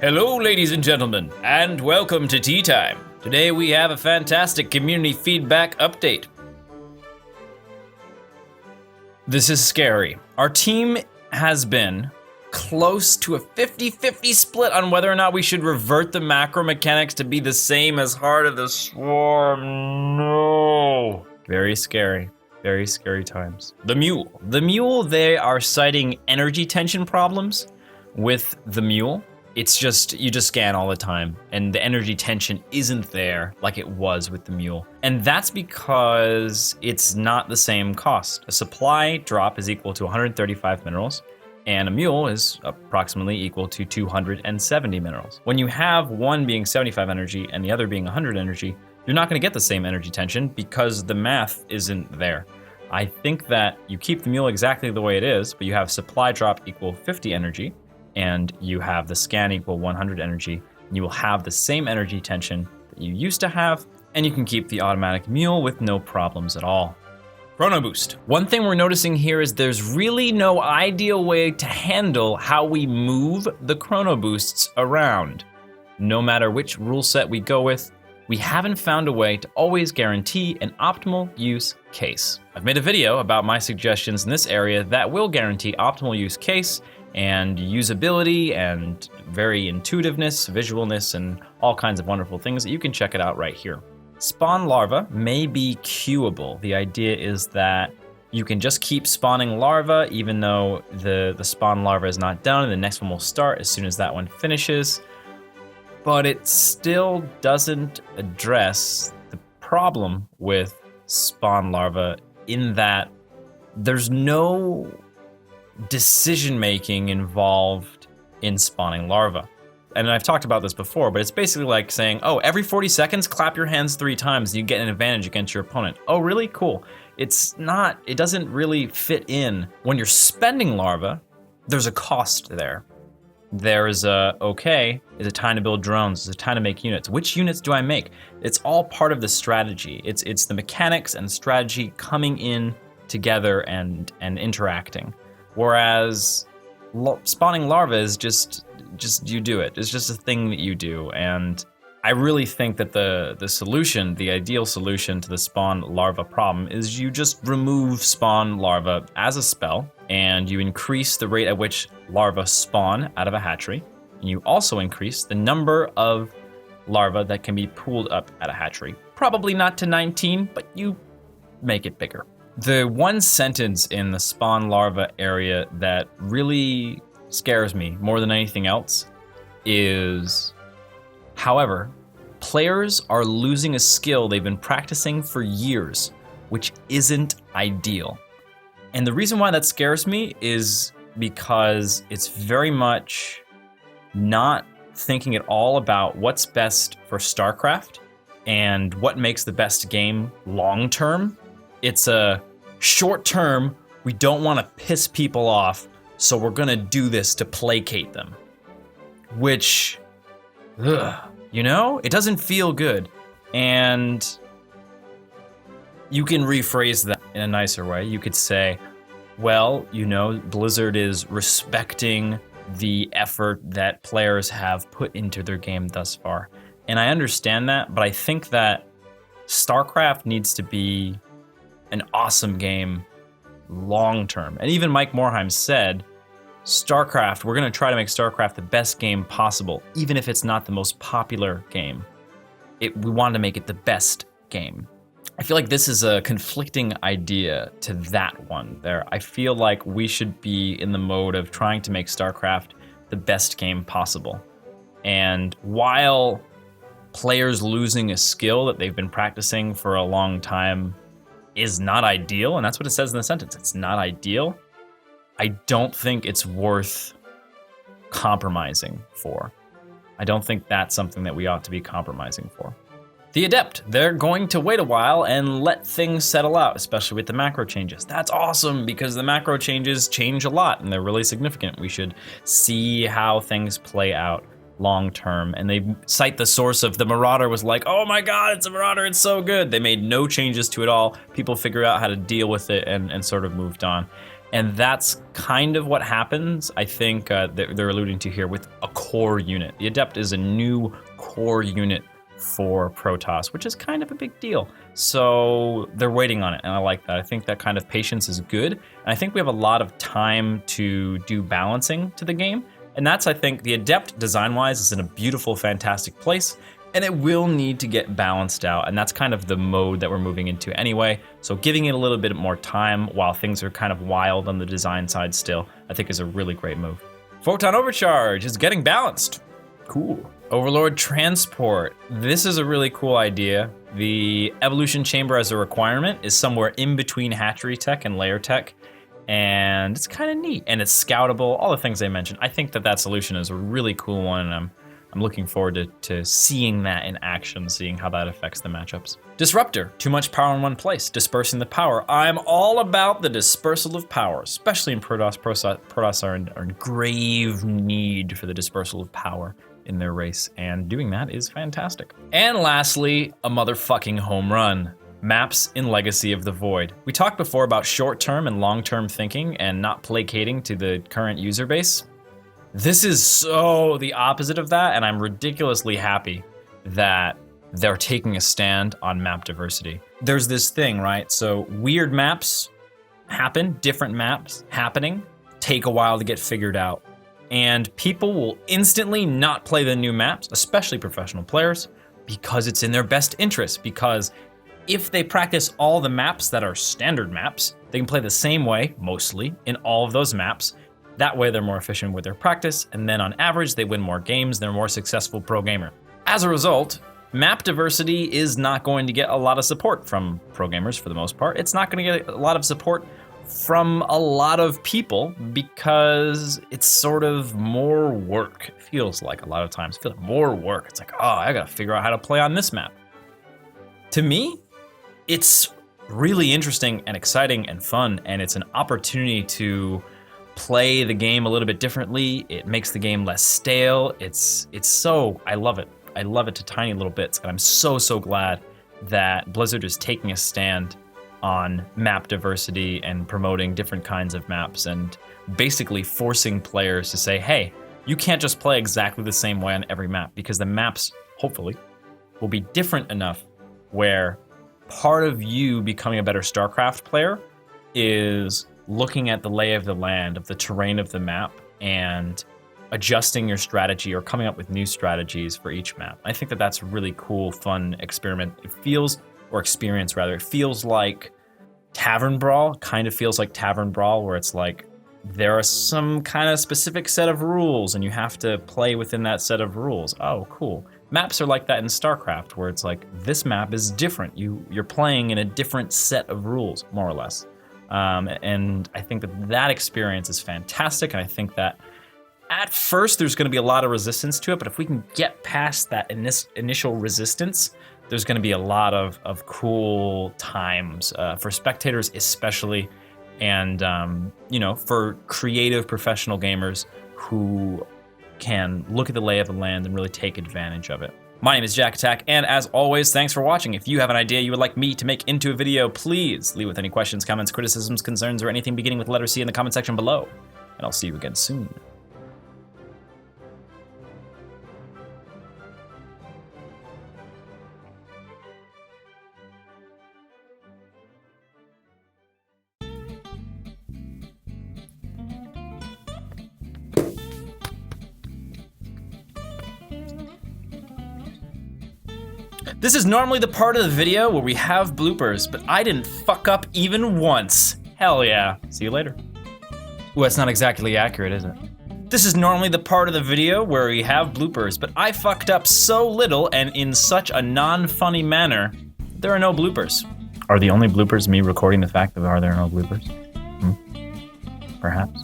Hello, ladies and gentlemen, and welcome to Tea Time. Today we have a fantastic community feedback update. This is scary. Our team has been close to a 50-50 split on whether or not we should revert the macro mechanics to be the same as Heart of the Swarm. No. Very scary. Very scary times. The MULE, they are citing energy tension problems with the MULE. It's just, you just scan all the time, and the energy tension isn't there like it was with the MULE. And that's because it's not the same cost. A supply drop is equal to 135 minerals, and a MULE is approximately equal to 270 minerals. When you have one being 75 energy and the other being 100 energy, you're not gonna get the same energy tension because the math isn't there. I think that you keep the MULE exactly the way it is, but you have supply drop equal 50 energy, and you have the scan equal 100 energy, and you will have the same energy tension that you used to have, and you can keep the automatic MULE with no problems at all. Chrono Boost. One thing we're noticing here is there's really no ideal way to handle how we move the Chrono Boosts around. No matter which rule set we go with, we haven't found a way to always guarantee an optimal use case. I've made a video about my suggestions in this area that will guarantee optimal use case and usability and very intuitiveness, visualness, and all kinds of wonderful things that you can check it out right here. Spawn larva may be queuable. The idea is that you can just keep spawning larva even though the spawn larva is not done and the next one will start as soon as that one finishes. But it still doesn't address the problem with spawn larva in that there's no decision-making involved in spawning larva. And I've talked about this before, but it's basically like saying, oh, every 40 seconds, clap your hands 3 times and you get an advantage against your opponent. Oh, really? Cool. It doesn't really fit in. When you're spending larva, there's a cost there. There's okay, is it time to build drones? Is it time to make units? Which units do I make? It's all part of the strategy. It's the mechanics and strategy coming in together and interacting. Whereas spawning larva is just you do it. It's just a thing that you do. And I really think that the solution, the ideal solution to the spawn larva problem is you just remove spawn larva as a spell and you increase the rate at which larva spawn out of a hatchery. And you also increase the number of larva that can be pooled up at a hatchery. Probably not to 19, but you make it bigger. The one sentence in the spawn larva area that really scares me more than anything else is, however, players are losing a skill they've been practicing for years, which isn't ideal. And the reason why that scares me is because it's very much not thinking at all about what's best for Starcraft and what makes the best game long-term. It's a short-term, we don't want to piss people off, so we're gonna do this to placate them. Which, you know, it doesn't feel good. And you can rephrase that in a nicer way. You could say, well, you know, Blizzard is respecting the effort that players have put into their game thus far. And I understand that, but I think that Starcraft needs to be an awesome game long-term. And even Mike Morheim said, Starcraft, we're gonna try to make Starcraft the best game possible, even if it's not the most popular game. We wanted to make it the best game. I feel like this is a conflicting idea to that one there. I feel like we should be in the mode of trying to make Starcraft the best game possible. And while players losing a skill that they've been practicing for a long time is not ideal, and that's what it says in the sentence, it's not ideal, I don't think it's worth compromising for. I don't think that's something that we ought to be compromising for. The Adept, they're going to wait a while and let things settle out, especially with the macro changes. That's awesome because the macro changes change a lot and they're really significant. We should see how things play out long term. And they cite the source of the Marauder was like, oh my God, it's a Marauder, it's so good. They made no changes to it all. People figure out how to deal with it and sort of moved on. And that's kind of what happens, I think, they're alluding to here with a core unit. The Adept is a new core unit for Protoss, which is kind of a big deal. So they're waiting on it, and I like that. I think that kind of patience is good. And I think we have a lot of time to do balancing to the game. And that's, I think, the Adept design-wise is in a beautiful, fantastic place, and it will need to get balanced out. And that's kind of the mode that we're moving into anyway. So giving it a little bit more time while things are kind of wild on the design side still, I think is a really great move. Photon Overcharge is getting balanced. Cool. Overlord Transport. This is a really cool idea. The Evolution Chamber as a requirement is somewhere in between Hatchery Tech and Layer Tech. And it's kind of neat, and it's scoutable, all the things I mentioned. I think that solution is a really cool one, and I'm looking forward to seeing that in action, seeing how that affects the matchups. Disruptor, too much power in one place, dispersing the power. I'm all about the dispersal of power, especially in Protoss. Protoss are in grave need for the dispersal of power in their race, and doing that is fantastic. And lastly, a motherfucking home run. Maps in Legacy of the Void. We talked before about short-term and long-term thinking and not placating to the current user base. This is so the opposite of that, and I'm ridiculously happy that they're taking a stand on map diversity. There's this thing, right? So weird maps happen, different maps happening, take a while to get figured out. And people will instantly not play the new maps, especially professional players, because it's in their best interest, because if they practice all the maps that are standard maps, they can play the same way, mostly, in all of those maps. That way they're more efficient with their practice, and then on average, they win more games, they're a more successful pro gamer. As a result, map diversity is not going to get a lot of support from pro gamers for the most part. It's not gonna get a lot of support from a lot of people because it's sort of more work. It feels like a lot of times, it feels like more work. It's like, oh, I gotta figure out how to play on this map. To me, it's really interesting and exciting and fun, and it's an opportunity to play the game a little bit differently. It makes the game less stale. It's so, I love it. I love it to tiny little bits, and I'm so glad that Blizzard is taking a stand on map diversity and promoting different kinds of maps and basically forcing players to say, hey, you can't just play exactly the same way on every map, because the maps, hopefully, will be different enough where part of you becoming a better Starcraft player is looking at the lay of the land, of the terrain of the map, and adjusting your strategy or coming up with new strategies for each map. I think that that's a really cool, fun experiment. It feels, or experience rather, it feels like Tavern Brawl, kind of feels like Tavern Brawl, where it's like, there are some kind of specific set of rules and you have to play within that set of rules. Oh, cool. Maps are like that in Starcraft, where it's like, this map is different. You're playing in a different set of rules, more or less. And I think that experience is fantastic, and I think that at first there's gonna be a lot of resistance to it, but if we can get past that initial resistance, there's gonna be a lot of cool times, for spectators especially, and for creative professional gamers who can look at the lay of the land and really take advantage of it. My name is JaKaTaK, and as always, thanks for watching. If you have an idea you would like me to make into a video, please leave with any questions, comments, criticisms, concerns, or anything beginning with the letter C in the comment section below. And I'll see you again soon. This is normally the part of the video where we have bloopers, but I didn't fuck up even once. Hell yeah. See you later. Well, that's not exactly accurate, is it? This is normally the part of the video where we have bloopers, but I fucked up so little and in such a non-funny manner, there are no bloopers. Are the only bloopers me recording the fact that there are no bloopers? Perhaps.